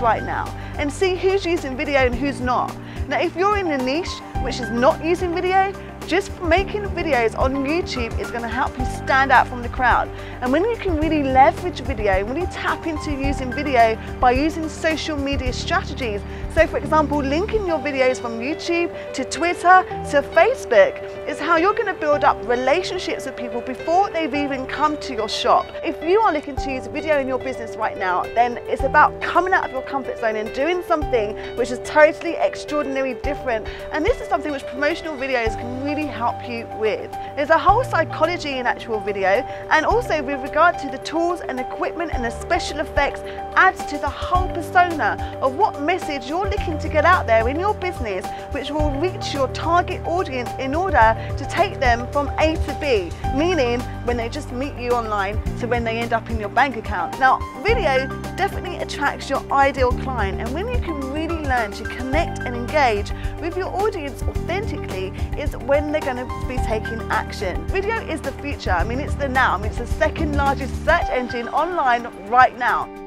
right now and see who's using video and who's not. Now, if you're in a niche which is not using video, just making videos on YouTube is going to help you stand out from the crowd. And when you can really leverage video, when you tap into using video by using social media strategies, so for example, linking your videos from YouTube to Twitter to Facebook, is how you're going to build up relationships with people before they've even come to your shop. If you are looking to use video in your business right now, then it's about coming out of your comfort zone and doing something which is totally extraordinary different. And this is something which promotional videos can really help you with. There's a whole psychology in actual video, and also with regard to the tools and equipment and the special effects adds to the whole persona of what message you're looking to get out there in your business, which will reach your target audience in order to take them from A to B, meaning when they just meet you online to when they end up in your bank account. Now, video definitely attracts your ideal client, and when you can really learn to connect and engage with your audience authentically is when they're going to be taking action. Video is the future. I mean, it's the now. I mean, it's the second largest search engine online right now.